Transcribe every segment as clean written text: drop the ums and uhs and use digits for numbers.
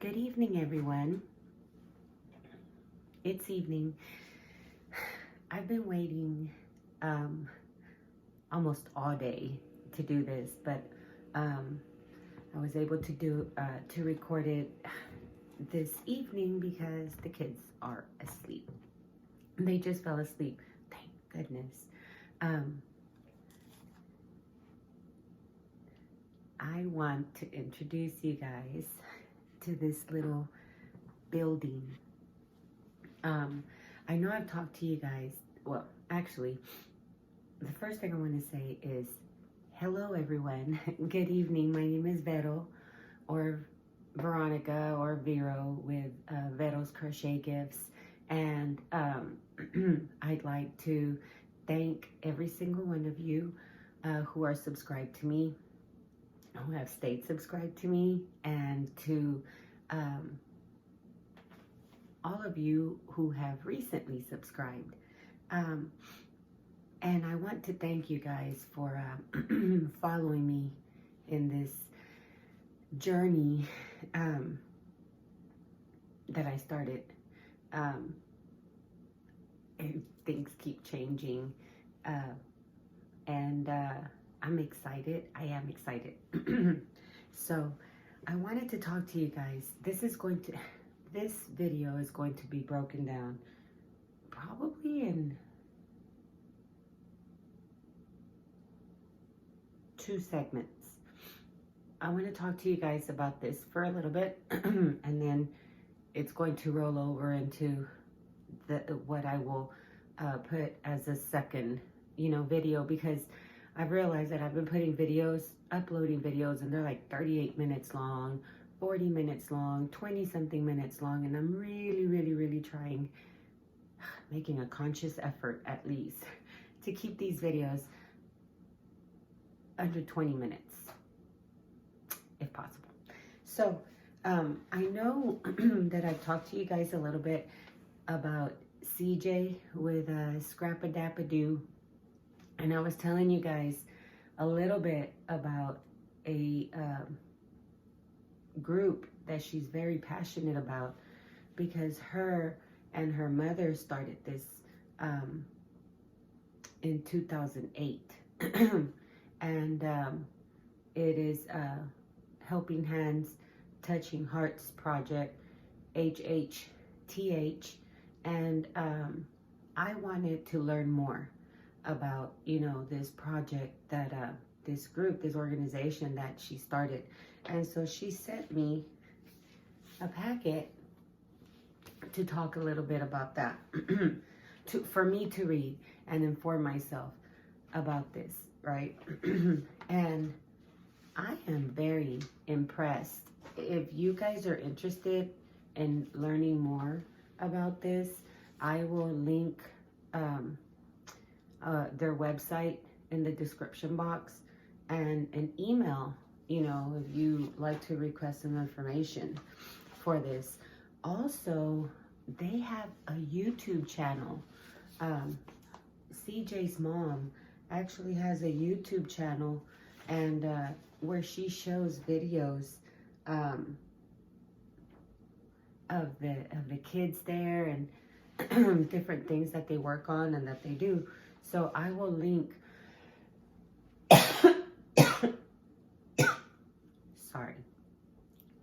Good evening, everyone. It's evening. I've been waiting almost all day to do this, but I was able to record it this evening because the kids are asleep. They just fell asleep. Thank goodness. I want to introduce you guys to this little building. I know I've talked to you guys. Well, actually, the first thing I want to say is hello, everyone. Good evening. My name is Vero, or Veronica, or Vero with Vero's Crochet Gifts. And I'd like to thank every single one of you who are subscribed to me, who have stayed subscribed to me, and to all of you who have recently subscribed. And I want to thank you guys for following me in this journey that I started. And things keep changing. And I'm excited. I am excited. So I wanted to talk to you guys. This video is going to be broken down probably in 2 segments. I want to talk to you guys about this for a little bit, and then it's going to roll over into what I will put as a second, video, because I've realized that I've been uploading videos, and they're like 38 minutes long, 40 minutes long, 20 something minutes long, and I'm really trying, making a conscious effort at least, to keep these videos under 20 minutes, if possible. So I know that I've talked to you guys a little bit about CJ with ScrapAdapAdoo, and I was telling you guys a little bit about a group that she's very passionate about, because her and her mother started this in 2008. And it is Helping Hands, Touching Hearts project, HHTH. And I wanted to learn more about, this project that this group, this organization that she started. And so she sent me a packet to talk a little bit about that, for me to read and inform myself about this, right? And I am very impressed. If you guys are interested in learning more about this, I will link their website in the description box, and an email, if you like to request some information for this. Also, they have a YouTube channel. CJ's mom actually has a YouTube channel, and where she shows videos of the kids there, and different things that they work on and that they do. So I will link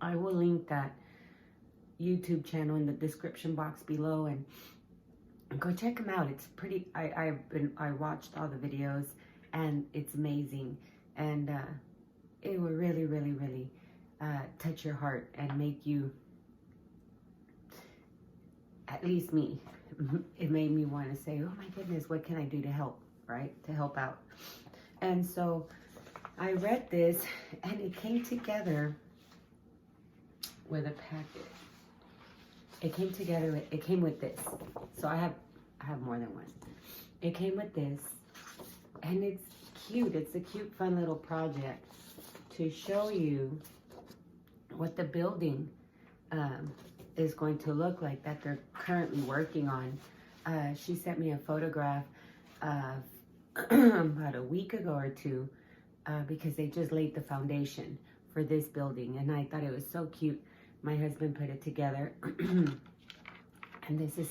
I will link that YouTube channel in the description box below, and go check them out. It's pretty. I watched all the videos, and it's amazing, and it will really touch your heart and make you, at least me, it made me want to say, oh my goodness, what can I do to help, right? To help out. And so I read this, and it came together with a packet. It came with this. So I have more than one. It came with this, and it's cute. It's a cute, fun little project to show you what the building is going to look like that they're currently working on. She sent me a photograph about a week ago or 2, because they just laid the foundation for this building, and I thought it was so cute My husband put it together. And this is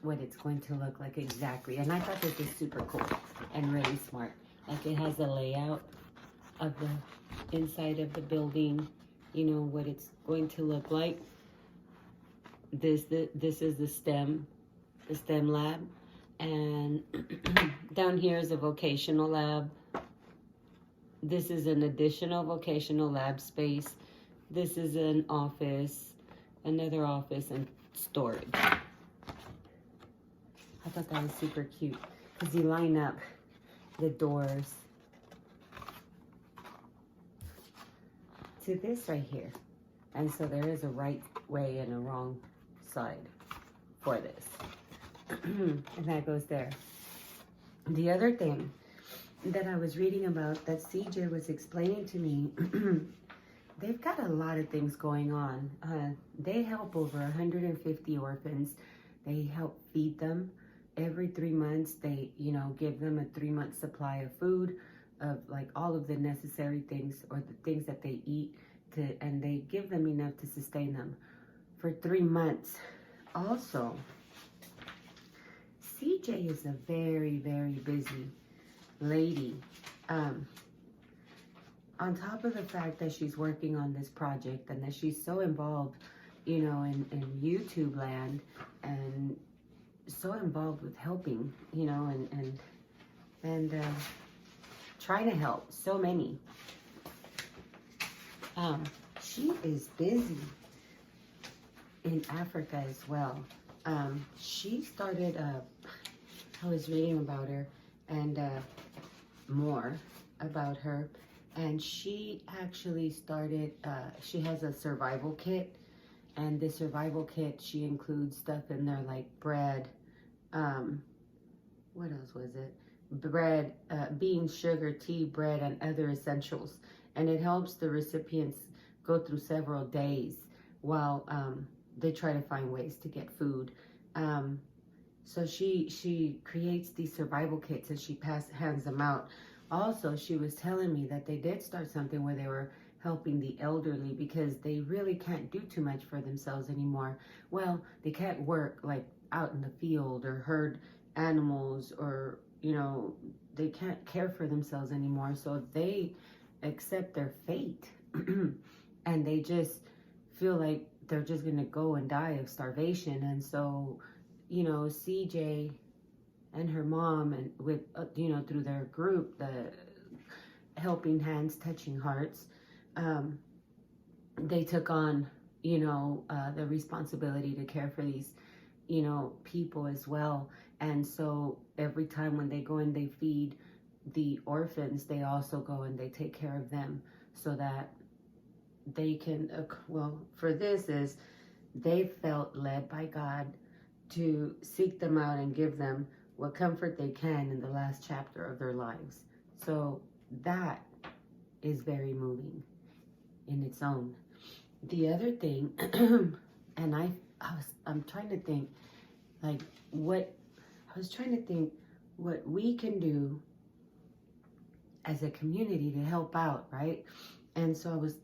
what it's going to look like exactly. And I thought this was super cool and really smart. Like, it has a layout of the inside of the building, you know, what it's going to look like. This is the STEM lab. And down here is a vocational lab. This is an additional vocational lab space. This is an office, another office, and storage. I thought that was super cute because you line up the doors to this right here. And so there is a right way and a wrong side for this. And that goes there. The other thing that I was reading about that CJ was explaining to me, they've got a lot of things going on. They help over 150 orphans. They help feed them. Every 3 months, they, you know, give them a 3-month supply of food, of like all of the necessary things or the things that they eat, and they give them enough to sustain them for 3 months. Also, CJ is a very, very busy lady. On top of the fact that she's working on this project and that she's so involved, you know, in YouTube land, and so involved with helping, you know, and trying to help so many. She is busy in Africa as well. She started, I was reading about her and more about her, and she actually started, she has a survival kit, and the survival kit, she includes stuff in there like bread, what else was it? Bread, beans, sugar, tea, bread, and other essentials. And it helps the recipients go through several days while they try to find ways to get food. So she creates these survival kits and she hands them out. Also, she was telling me that they did start something where they were helping the elderly because they really can't do too much for themselves anymore. Well, they can't work like out in the field or herd animals, or, you know, they can't care for themselves anymore. So they accept their fate and they just feel like they're just gonna go and die of starvation. And so, you know, CJ and her mom, and with you know, through their group, the Helping Hands Touching Hearts, they took on, you know, the responsibility to care for these, you know, people as well. And so every time when they go and they feed the orphans, they also go and they take care of them so that they can, well, for this is, they felt led by God to seek them out and give them what comfort they can in the last chapter of their lives. So that is very moving in its own. The other thing, and I'm trying to think, like, what we can do as a community to help out, right? And so there's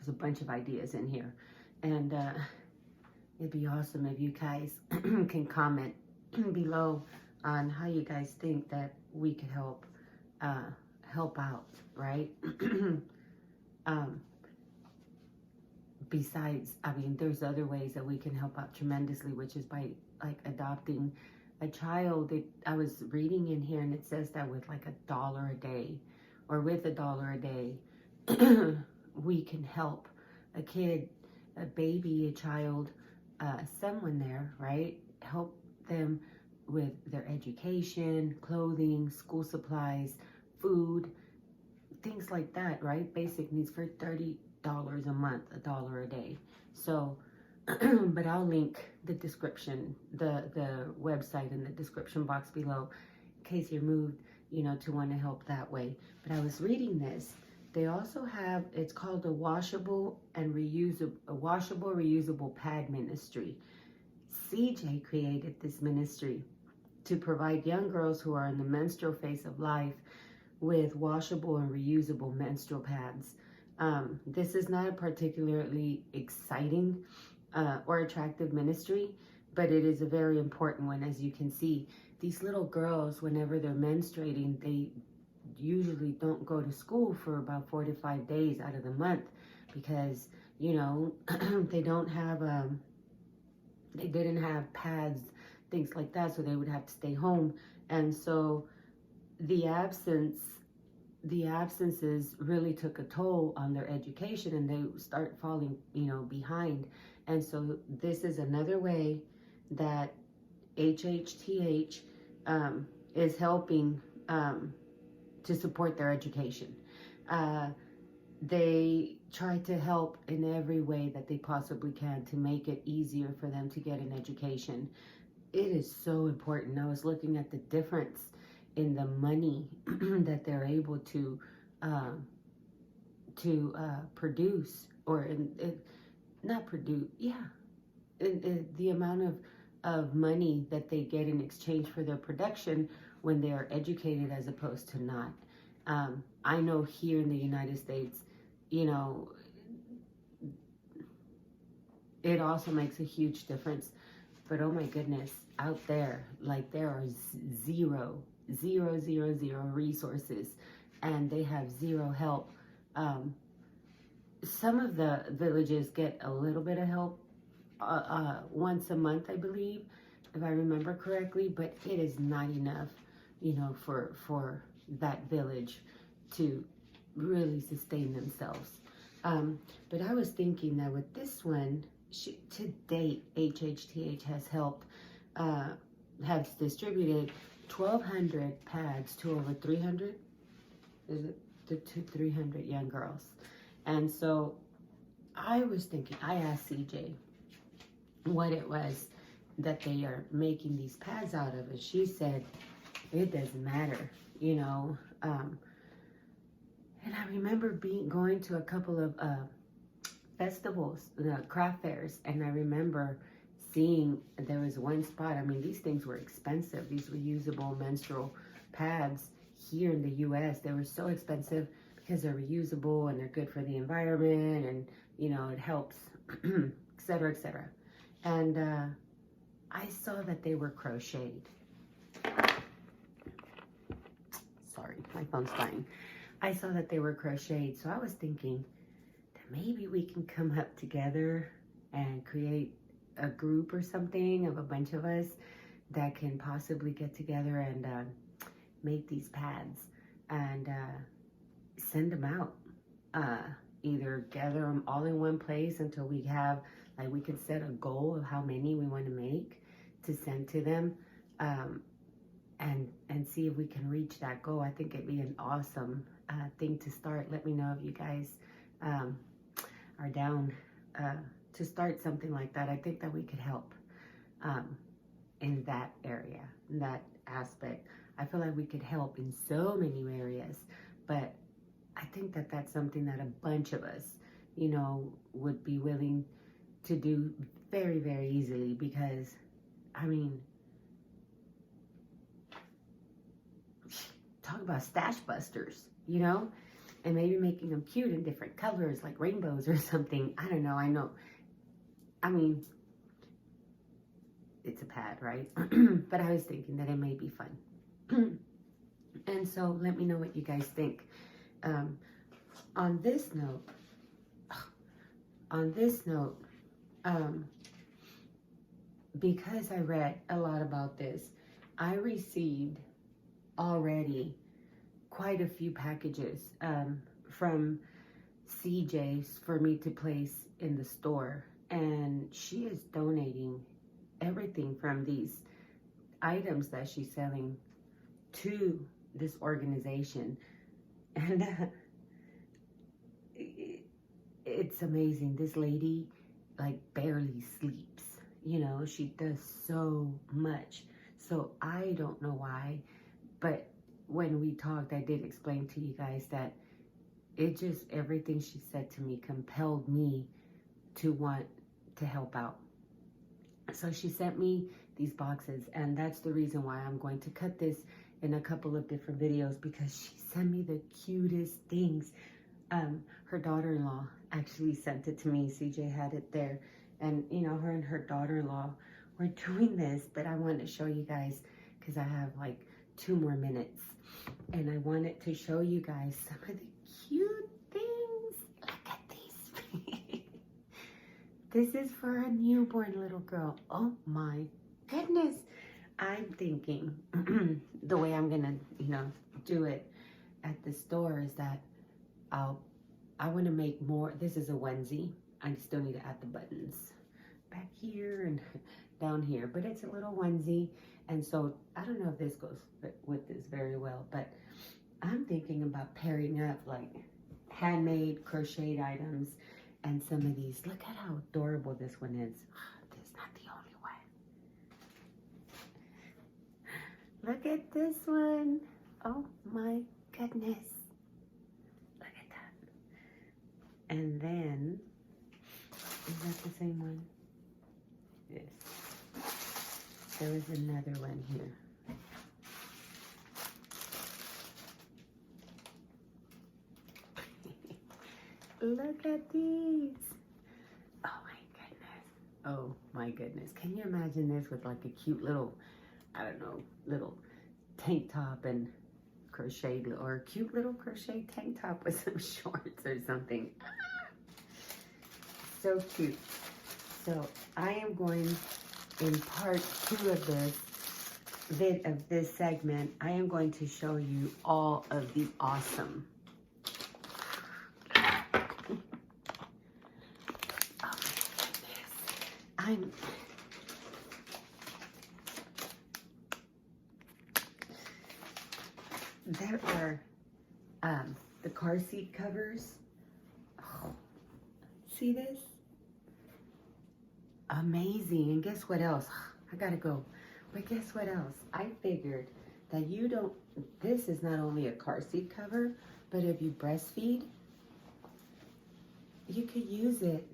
a bunch of ideas in here, and it'd be awesome if you guys can comment below on how you guys think that we could help out, right? Besides, I mean, there's other ways that we can help out tremendously, which is by like adopting a child. I was reading in here and it says that with like $1 a day, or with $1 a day, we can help a kid, a baby, a child, someone there, right? Help them with their education, clothing, school supplies, food, things like that, right? Basic needs for $30 a month, $1 a day. So, but I'll link the description, the website in the description box below, in case you're moved, you know, to want to help that way. But I was reading this. They also have, it's called a washable reusable pad ministry. CJ created this ministry to provide young girls who are in the menstrual phase of life with washable and reusable menstrual pads. This is not a particularly exciting or attractive ministry, but it is a very important one. As you can see, these little girls, whenever they're menstruating, they usually don't go to school for about 4 to 5 days out of the month because, you know, they don't have, they didn't have pads, things like that, so they would have to stay home. And so the absences really took a toll on their education, and they start falling, you know, behind. And so this is another way that HHTH is helping to support their education. They try to help in every way that they possibly can to make it easier for them to get an education. It is so important. I was looking at the difference in the money that they're able to produce, or not produce, the amount of money that they get in exchange for their production when they are educated as opposed to not. I know here in the United States, you know, it also makes a huge difference. But oh my goodness, out there, like there are zero resources, and they have zero help. Some of the villages get a little bit of help once a month, I believe, if I remember correctly, but it is not enough, you know, for that village to really sustain themselves. But I was thinking that with this one, to date, HHTH has helped, has distributed 1,200 pads to over 300, is it, to 300 young girls. And so I was thinking, I asked CJ what it was that they are making these pads out of, and she said, it doesn't matter, you know. And I remember going to a couple of festivals, craft fairs, and I remember seeing, there was one spot, I mean, these things were expensive. These reusable menstrual pads here in the US, they were so expensive because they're reusable and they're good for the environment, and, you know, it helps, etc., etc. And I saw that they were crocheted. Sorry, my phone's dying. I saw that they were crocheted, so I was thinking that maybe we can come up together and create a group or something of a bunch of us that can possibly get together and make these pads and send them out. Either gather them all in one place until we have, like, we can set a goal of how many we want to make to send to them, and see if we can reach that goal. I think it'd be an awesome thing to start. Let me know if you guys are down to start something like that. I think that we could help in that area, in that aspect. I feel like we could help in so many areas, but I think that that's something that a bunch of us, you know, would be willing to do very, very easily, because, I mean, talk about stash busters, you know, and maybe making them cute in different colors, like rainbows or something. I don't know. I mean, it's a pad, right? But I was thinking that it may be fun. And so let me know what you guys think. On this note, because I read a lot about this, I received already quite a few packages from CJ's for me to place in the store, and she is donating everything from these items that she's selling to this organization. And it's amazing. This lady, like, barely sleeps, you know. She does so much. So I don't know why, but when we talked, I did explain to you guys that it just, everything she said to me compelled me to want to help out. So she sent me these boxes, and that's the reason why I'm going to cut this in a couple of different videos, because she sent me the cutest things. Her daughter-in-law actually sent it to me. CJ had it there. And, you know, her and her daughter-in-law were doing this. But I wanted to show you guys because I have like 2 more minutes. And I wanted to show you guys some of the cute things. Look at these. This is for a newborn little girl. Oh my goodness. I'm thinking the way I'm gonna, you know, do it at the store is that I want to make more. This is a onesie. I still need to add the buttons back here and down here, but it's a little onesie. And so I don't know if this goes with this very well, but I'm thinking about pairing up like handmade crocheted items and some of these. Look at how adorable this one is. This is not the only one. Look at this one. Oh my goodness. Look at that. And then, is that the same one? Yes. There was another one here. Look at these. Oh my goodness. Oh my goodness. Can you imagine this with like a cute little, I don't know, little tank top and crochet, or a cute little crochet tank top with some shorts or something. So cute. So I am going, in part 2 of this segment, I am going to show you all of the awesome. There are the car seat covers. Oh, see this? Amazing. And guess what else? I gotta go. But guess what else? I figured that this is not only a car seat cover, but if you breastfeed, you could use it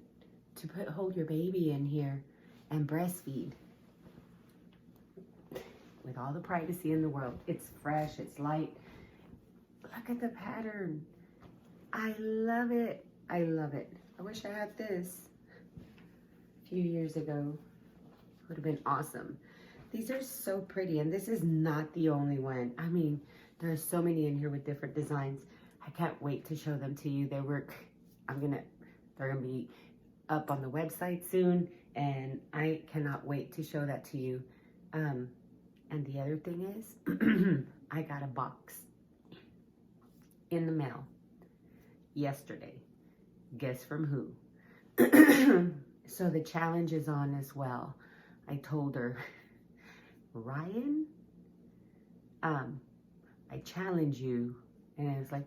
to hold your baby in here and breastfeed with all the privacy in the world. It's fresh, it's light. Look at the pattern. I love it. I love it. I wish I had this a few years ago. Would have been awesome. These are so pretty, and this is not the only one. I mean, there are so many in here with different designs. I can't wait to show them to you. They're gonna be up on the website soon, and I cannot wait to show that to you. And the other thing is, I got a box in the mail yesterday. Guess from who? So the challenge is on as well. I told her, Ryan, I challenge you. And it was like,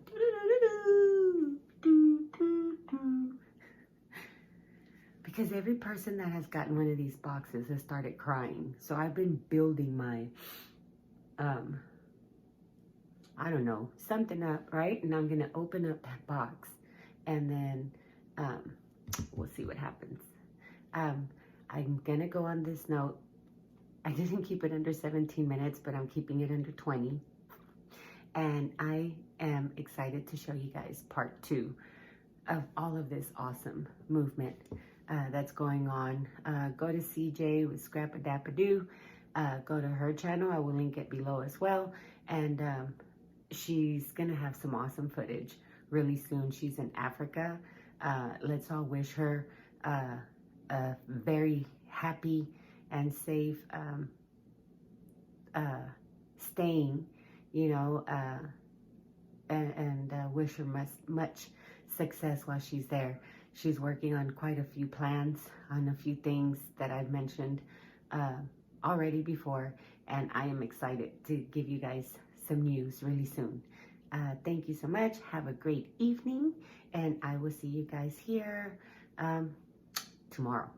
because every person that has gotten one of these boxes has started crying. So I've been building my, I don't know, something up, right? And I'm going to open up that box. And then we'll see what happens. I'm going to go on this note. I didn't keep it under 17 minutes, but I'm keeping it under 20. And I am excited to show you guys part 2 of all of this awesome movement that's going on. Go to CJ with ScrapAdapAdoo. Go to her channel. I will link it below as well. And she's going to have some awesome footage really soon. She's in Africa. Let's all wish her a very happy and safe staying, you know, and wish her much success while she's there. She's working on quite a few plans, on a few things that I've mentioned already before, and I am excited to give you guys some news really soon. Thank you so much. Have a great evening, and I will see you guys here tomorrow.